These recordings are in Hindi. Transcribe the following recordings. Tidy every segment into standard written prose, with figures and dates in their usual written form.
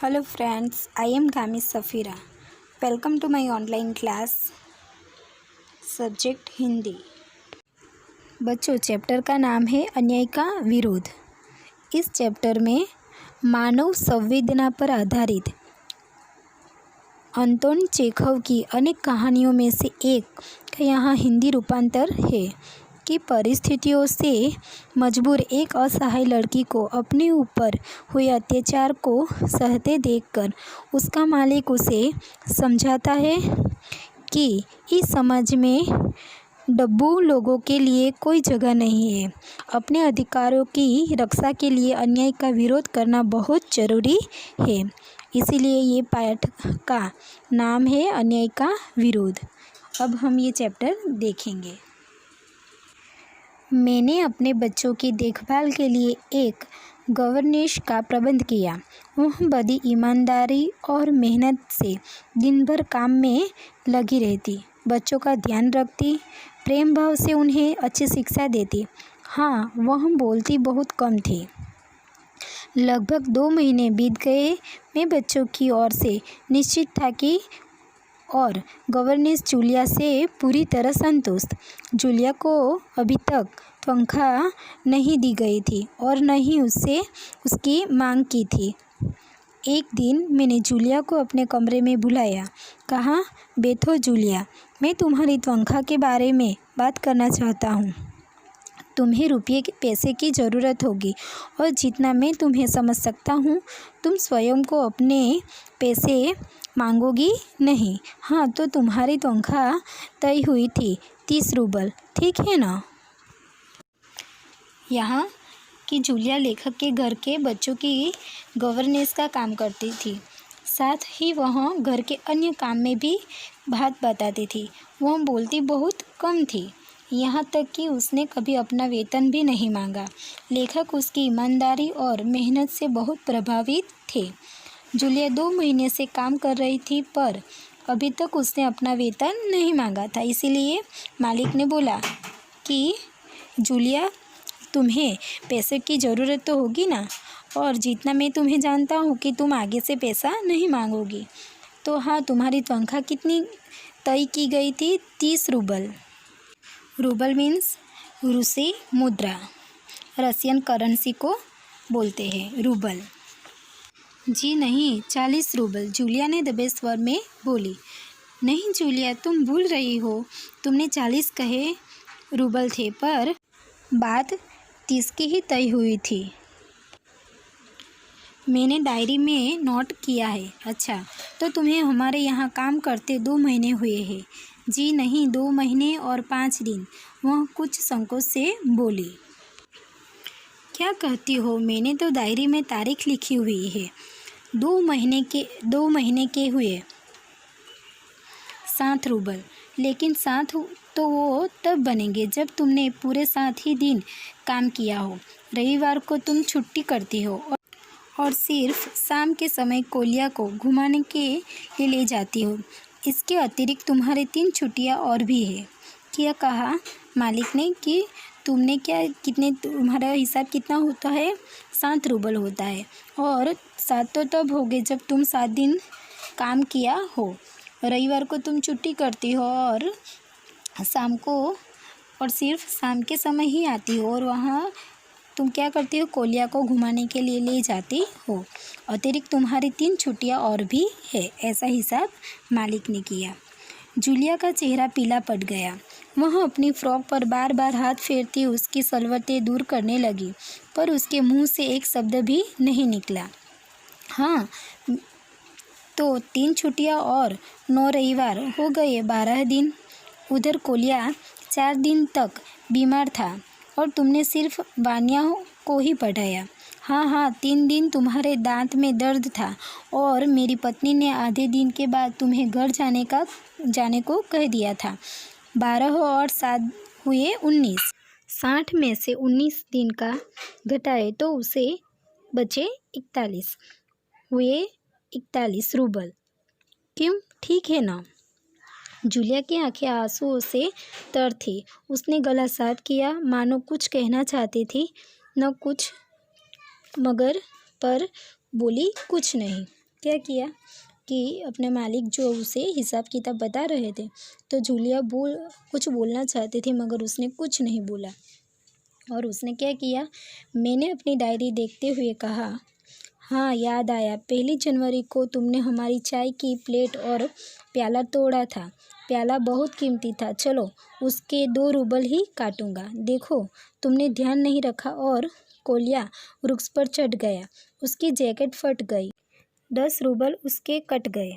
Hello friends, I am Gamis Safira. Welcome to my online class. Subject Hindi. बच्चों, चैप्टर का नाम है अन्याय का विरोध। इस चैप्टर में मानव संवेदना पर आधारित अंतोन चेखव की अनेक कहानियों में से एक का यहाँ हिंदी रूपांतर है कि परिस्थितियों से मजबूर एक असहाय लड़की को अपने ऊपर हुए अत्याचार को सहते देखकर उसका मालिक उसे समझाता है कि इस समाज में डब्बू लोगों के लिए कोई जगह नहीं है। अपने अधिकारों की रक्षा के लिए अन्याय का विरोध करना बहुत ज़रूरी है। इसीलिए ये पाठ का नाम है अन्याय का विरोध। अब हम ये चैप्टर देखेंगे। मैंने अपने बच्चों की देखभाल के लिए एक गवर्नेस का प्रबंध किया। वह बड़ी ईमानदारी और मेहनत से दिन भर काम में लगी रहती, बच्चों का ध्यान रखती, प्रेम भाव से उन्हें अच्छी शिक्षा देती। हाँ, वह बोलती बहुत कम थी। लगभग 2 महीने बीत गए। मैं बच्चों की ओर से निश्चित था कि और गवर्नेस जूलिया से पूरी तरह संतुष्ट। जूलिया को अभी तक तनख्वाह नहीं दी गई थी और न ही उससे उसकी मांग की थी। एक दिन मैंने जूलिया को अपने कमरे में बुलाया। कहा, बैठो जूलिया, मैं तुम्हारी तनख्वाह के बारे में बात करना चाहता हूँ। तुम्हें रुपये के पैसे की ज़रूरत होगी और जितना मैं तुम्हें समझ सकता हूँ, तुम स्वयं को अपने पैसे मांगोगी नहीं। हाँ, तो तुम्हारी तनख्वाह तय हुई थी 30 रूबल, ठीक है ना? यहाँ कि जूलिया लेखक के घर के बच्चों की गवर्नेस का काम करती थी, साथ ही वह घर के अन्य काम में भी बात बताती थी। वह बोलती बहुत कम थी, यहाँ तक कि उसने कभी अपना वेतन भी नहीं मांगा। लेखक उसकी ईमानदारी और मेहनत से बहुत प्रभावित थे। जूलिया 2 महीने से काम कर रही थी, पर अभी तक उसने अपना वेतन नहीं मांगा था। इसीलिए मालिक ने बोला कि जूलिया, तुम्हें पैसे की ज़रूरत तो होगी ना, और जितना मैं तुम्हें जानता हूँ कि तुम आगे से पैसा नहीं मांगोगी। तो हाँ, तुम्हारी तनख्वाह कितनी तय की गई थी? 30 रूबल। रूबल मीन्स रूसी मुद्रा, रशियन करेंसी को बोलते हैं रूबल। जी नहीं, 40 रूबल, जूलिया ने दबे स्वर में बोली। नहीं जूलिया, तुम भूल रही हो, तुमने 40 कहे रूबल थे, पर बात 30 की ही तय हुई थी। मैंने डायरी में नोट किया है। अच्छा, तो तुम्हें हमारे यहाँ काम करते 2 महीने हुए हैं? जी नहीं, 2 महीने और 5 दिन, वह कुछ संकोच से बोली। क्या कहती हो? मैंने तो डायरी में तारीख लिखी हुई है। 2 महीने के हुए 7 रूबल। लेकिन 7 तो वो तब बनेंगे जब तुमने पूरे 7 ही दिन काम किया हो। रविवार को तुम छुट्टी करती हो और सिर्फ शाम के समय कोलिया को घुमाने के लिए ले जाती हो। इसके अतिरिक्त तुम्हारे 3 छुट्टियां और भी है। क्या कहा मालिक ने कि तुमने तुम्हारा हिसाब कितना होता है? 7 रूबल होता है, और 7 तो तब हो गए जब तुम 7 दिन काम किया हो। रविवार को तुम छुट्टी करती हो और सिर्फ शाम के समय ही आती हो, और वहाँ तुम क्या करती हो? कोलिया को घुमाने के लिए ले जाती हो। अतिरिक्त तुम्हारी 3 छुट्टियाँ और भी है। ऐसा हिसाब मालिक ने किया। जूलिया का चेहरा पीला पड़ गया। वह अपनी फ्रॉक पर बार बार हाथ फेरती उसकी सलवटें दूर करने लगी, पर उसके मुंह से एक शब्द भी नहीं निकला। हाँ, तो 3 छुट्टियाँ और 9 रविवार हो गए, 12 दिन। उधर कोलिया 4 दिन तक बीमार था और तुमने सिर्फ वानिया को ही पढ़ाया। हाँ, 3 दिन तुम्हारे दांत में दर्द था और मेरी पत्नी ने आधे दिन के बाद तुम्हें घर जाने को कह दिया था। 12 और 7 हुए 19। 60 में से 19 दिन का घटाए तो उसे बचे 41, हुए 41 रूबल। क्यों, ठीक है ना? जूलिया की आंखें आंसुओं से तर थी। उसने गला साफ किया, मानो कुछ कहना चाहती थी, न कुछ, मगर पर बोली कुछ नहीं। क्या किया कि अपने मालिक जो उसे हिसाब किताब बता रहे थे, तो जूलिया कुछ बोलना चाहती थी मगर उसने कुछ नहीं बोला। और उसने क्या किया, मैंने अपनी डायरी देखते हुए कहा, हाँ याद आया, 1 जनवरी को तुमने हमारी चाय की प्लेट और प्याला तोड़ा था। प्याला बहुत कीमती था, चलो उसके 2 रूबल ही काटूंगा। देखो तुमने ध्यान नहीं रखा और कोलिया वृक्ष पर चढ़ गया, उसकी जैकेट फट गई, 10 रूबल उसके कट गए।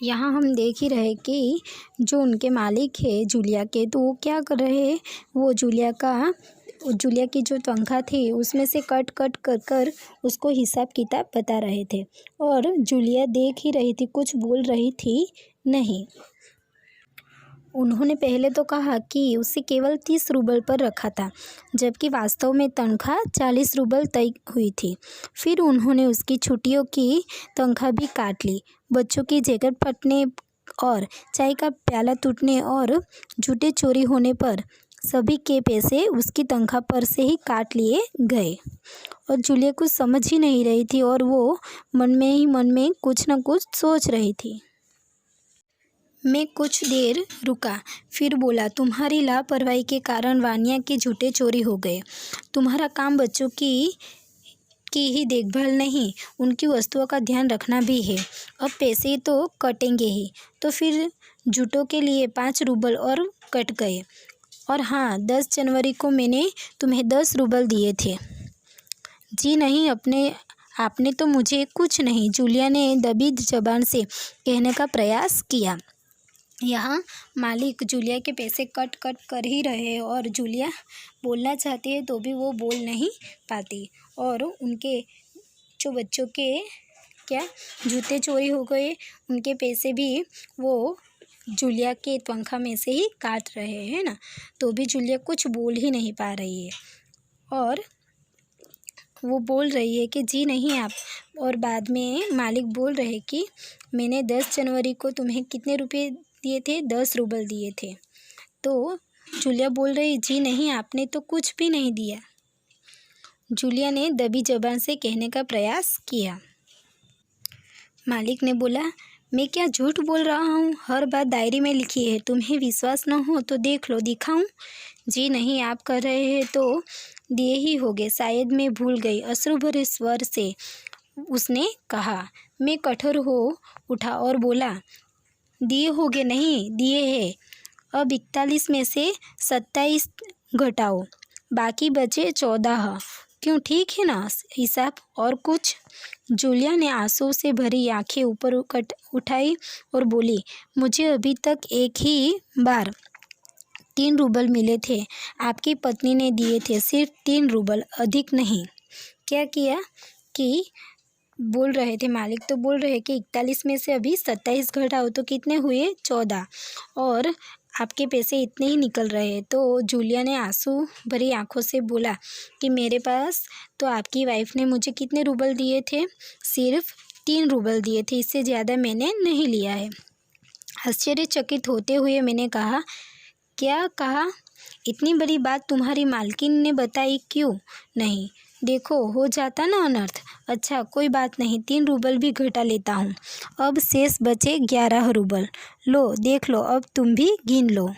यहाँ हम देख ही रहे कि जो उनके मालिक है जूलिया के, तो वो क्या कर रहे हैं, वो जूलिया की जो तनख्वाह थी उसमें से कट कट कर कर उसको हिसाब किताब बता रहे थे। और जूलिया देख ही रही थी, कुछ बोल रही थी नहीं। उन्होंने पहले तो कहा कि उसे केवल 30 रूबल पर रखा था, जबकि वास्तव में तनख्वाह 40 रूबल तय हुई थी। फिर उन्होंने उसकी छुट्टियों की तनख्वाह भी काट ली। बच्चों की जैकेट फटने और चाय का प्याला टूटने और जूते चोरी होने पर सभी के पैसे उसकी तनख्वाह पर से ही काट लिए गए। और जूलिया कुछ समझ ही नहीं रही थी और वो मन में कुछ न कुछ सोच रही थी। मैं कुछ देर रुका, फिर बोला, तुम्हारी लापरवाही के कारण वानिया के जूते चोरी हो गए। तुम्हारा काम बच्चों की ही देखभाल नहीं, उनकी वस्तुओं का ध्यान रखना भी है। अब पैसे तो कटेंगे ही, तो फिर जूतों के लिए 5 रूबल और कट गए। और हाँ, 10 जनवरी को मैंने तुम्हें 10 रूबल दिए थे। जी नहीं, आपने तो मुझे कुछ नहीं, जूलिया ने दबी जबान से कहने का प्रयास किया। यहाँ मालिक जूलिया के पैसे कट कट कर ही रहे हैं और जूलिया बोलना चाहती है तो भी वो बोल नहीं पाती। और उनके जो बच्चों के क्या जूते चोरी हो गए, उनके पैसे भी वो जूलिया के तनख्वाह में से ही काट रहे हैं ना, तो भी जूलिया कुछ बोल ही नहीं पा रही है। और वो बोल रही है कि जी नहीं आप। और बाद में मालिक बोल रहे कि मैंने 10 जनवरी को तुम्हें कितने रुपए दिए थे, 10 रूबल दिए थे। तो जूलिया बोल रही, जी नहीं, आपने तो कुछ भी नहीं दिया। जूलिया ने दबी जबान से कहने का प्रयास किया। मालिक ने बोला, मैं क्या झूठ बोल रहा हूँ, हर बात डायरी में लिखी है, तुम्हें विश्वास न हो तो देख लो, दिखाऊं? जी नहीं, आप कर रहे हैं तो दिए ही होंगे, शायद मैं भूल गई, अश्रु भरे स्वर से उसने कहा। मैं कठोर हो उठा और बोला, दिए होगे नहीं, दिए हैं। अब 41 में से 27 घटाओ, बाकी बचे 14। क्यों, ठीक है ना हिसाब? और कुछ? जूलिया ने आंसू से भरी आंखें ऊपर उठाई और बोली, मुझे अभी तक एक ही बार 3 रूबल मिले थे, आपकी पत्नी ने दिए थे सिर्फ 3 रूबल, अधिक नहीं। क्या किया कि बोल रहे थे मालिक, तो बोल रहे कि 41 में से अभी 27 घटाओ तो कितने हुए, 14, और आपके पैसे इतने ही निकल रहे हैं। तो जूलिया ने आंसू भरी आंखों से बोला कि मेरे पास तो आपकी वाइफ ने मुझे कितने रूबल दिए थे, सिर्फ 3 रूबल दिए थे, इससे ज़्यादा मैंने नहीं लिया है। आश्चर्यचकित होते हुए मैंने कहा, क्या कहा? इतनी बड़ी बात तुम्हारी मालकिन ने बताई क्यों नहीं? देखो हो जाता ना अनर्थ। अच्छा कोई बात नहीं, 3 रूबल भी घटा लेता हूँ। अब शेष बचे 11 रूबल। लो देख लो, अब तुम भी गिन लो।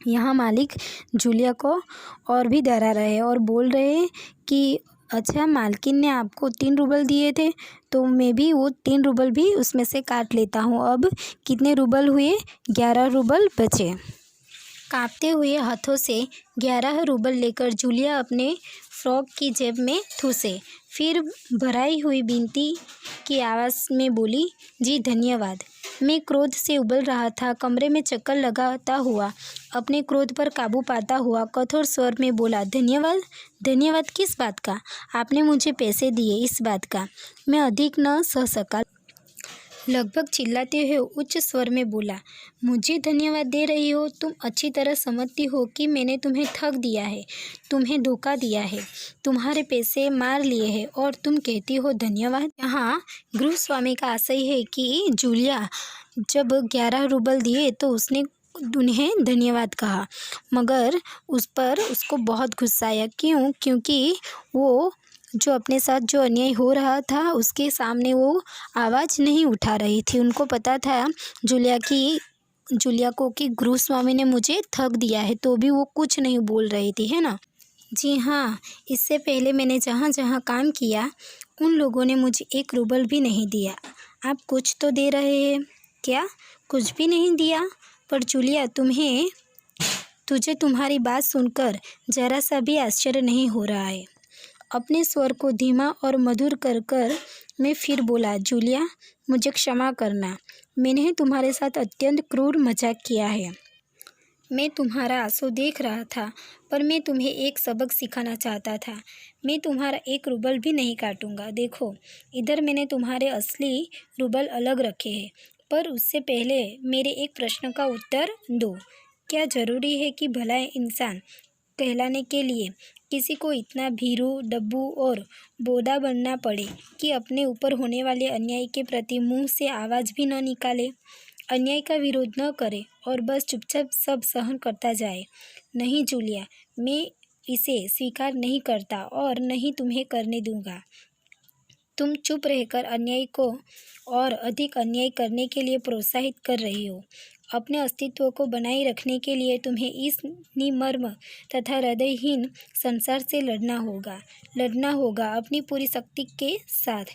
यहाँ मालिक जूलिया को और भी डरा रहे और बोल रहे कि अच्छा, मालकिन ने आपको 3 रूबल दिए थे तो मैं भी वो 3 रूबल भी उसमें से काट लेता हूँ। अब कितने रूबल हुए? 11 रूबल बचे। कांपते हुए हाथों से 11 रूबल लेकर जूलिया अपने फ्रॉक की जेब में ठूसे, फिर भराई हुई विनती की आवाज़ में बोली, जी धन्यवाद। मैं क्रोध से उबल रहा था। कमरे में चक्कर लगाता हुआ, अपने क्रोध पर काबू पाता हुआ कठोर स्वर में बोला, धन्यवाद? धन्यवाद किस बात का? आपने मुझे पैसे दिए, इस बात का। मैं अधिक न सह सका, लगभग चिल्लाते हुए उच्च स्वर में बोला, मुझे धन्यवाद दे रही हो? तुम अच्छी तरह समझती हो कि मैंने तुम्हें ठग दिया है, तुम्हें धोखा दिया है, तुम्हारे पैसे मार लिए हैं और तुम कहती हो धन्यवाद। यहाँ गृहस्वामी का आशय है कि जूलिया जब 11 रूबल दिए तो उसने उन्हें धन्यवाद कहा, मगर उस पर उसको बहुत गुस्सा आया। क्यों? क्योंकि वो जो अपने साथ जो अन्याय हो रहा था उसके सामने वो आवाज़ नहीं उठा रही थी। उनको पता था जूलिया को कि गुरुस्वामी ने मुझे ठग दिया है, तो भी वो कुछ नहीं बोल रही थी, है ना। जी हाँ, इससे पहले मैंने जहाँ जहाँ काम किया उन लोगों ने मुझे 1 रूबल भी नहीं दिया। आप कुछ तो दे रहे हैं क्या? कुछ भी नहीं दिया? पर जूलिया, तुझे तुम्हारी बात सुनकर ज़रा सा भी आश्चर्य नहीं हो रहा है। अपने स्वर को धीमा और मधुर कर कर मैं फिर बोला, जूलिया, मुझे क्षमा करना। मैंने तुम्हारे साथ अत्यंत क्रूर मजाक किया है। मैं तुम्हारा आंसू देख रहा था, पर मैं तुम्हें एक सबक सिखाना चाहता था। मैं तुम्हारा 1 रूबल भी नहीं काटूंगा। देखो, इधर मैंने तुम्हारे असली रूबल अलग रखे हैं, पर उससे पहले मेरे एक प्रश्न का उत्तर दो। क्या ज़रूरी है कि भला इंसान कहलाने के लिए किसी को इतना भीरू, डब्बू और बोधा बनना पड़े कि अपने ऊपर होने वाले अन्याय के प्रति मुंह से आवाज़ भी न निकाले, अन्याय का विरोध न करे और बस चुपचाप सब सहन करता जाए? नहीं जूलिया, मैं इसे स्वीकार नहीं करता और नहीं तुम्हें करने दूंगा। तुम चुप रहकर अन्याय को और अधिक अन्याय करने के लिए प्रोत्साहित कर रही हो। अपने अस्तित्व को बनाए रखने के लिए तुम्हें इस निमर्म तथा हृदयहीन संसार से लड़ना होगा अपनी पूरी शक्ति के साथ।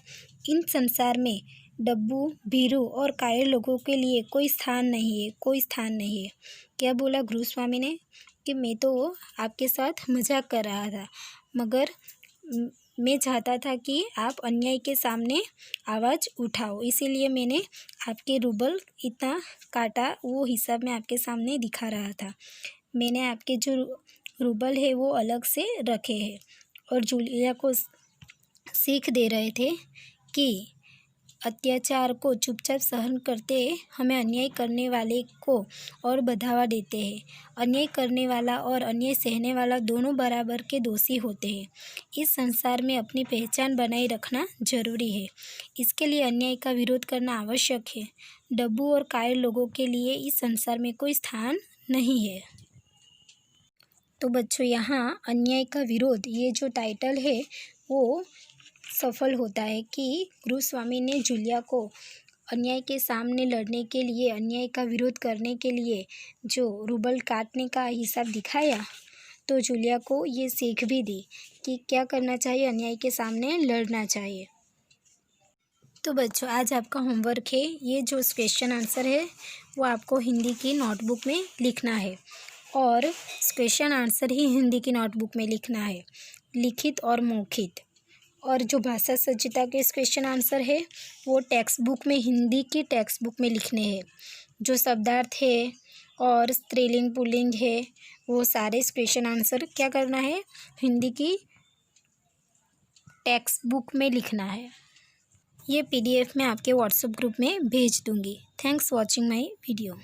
इन संसार में डब्बू, भीरू और कायर लोगों के लिए कोई स्थान नहीं है। क्या बोला गुरुस्वामी ने कि मैं तो आपके साथ मजाक कर रहा था, मगर मैं चाहता था कि आप अन्याय के सामने आवाज़ उठाओ, इसीलिए मैंने आपके रूबल इतना काटा, वो हिसाब मैं आपके सामने दिखा रहा था। मैंने आपके जो रूबल है वो अलग से रखे हैं और जूलिया को सीख दे रहे थे कि अत्याचार को चुपचाप सहन करते हमें अन्याय करने वाले को और बढ़ावा देते हैं। अन्याय करने वाला और अन्याय सहने वाला दोनों बराबर के दोषी होते हैं। इस संसार में अपनी पहचान बनाए रखना जरूरी है। इसके लिए अन्याय का विरोध करना आवश्यक है। डब्बू और कायर लोगों के लिए इस संसार में कोई स्थान नहीं है। तो बच्चों, यहाँ अन्याय का विरोध ये जो टाइटल है वो सफल होता है कि गुरुस्वामी ने जूलिया को अन्याय के सामने लड़ने के लिए, अन्याय का विरोध करने के लिए जो रूबल काटने का हिसाब दिखाया, तो जूलिया को ये सीख भी दी कि क्या करना चाहिए, अन्याय के सामने लड़ना चाहिए। तो बच्चों, आज आपका होमवर्क है, ये जो क्वेश्चन आंसर है वो आपको हिंदी की नोटबुक में लिखना है और क्वेश्चन आंसर ही हिंदी की नोटबुक में लिखना है, लिखित और मौखिक। और जो भाषा सज्जता के क्वेश्चन आंसर है वो टेक्स्ट बुक में, हिंदी की टेक्स्ट बुक में लिखने हैं। जो शब्दार्थ है और स्त्रीलिंग पुल्लिंग है वो सारे क्वेश्चन आंसर क्या करना है, हिंदी की टेक्स्ट बुक में लिखना है। ये PDF मैं आपके व्हाट्सएप ग्रुप में भेज दूँगी। Thanks watching my video.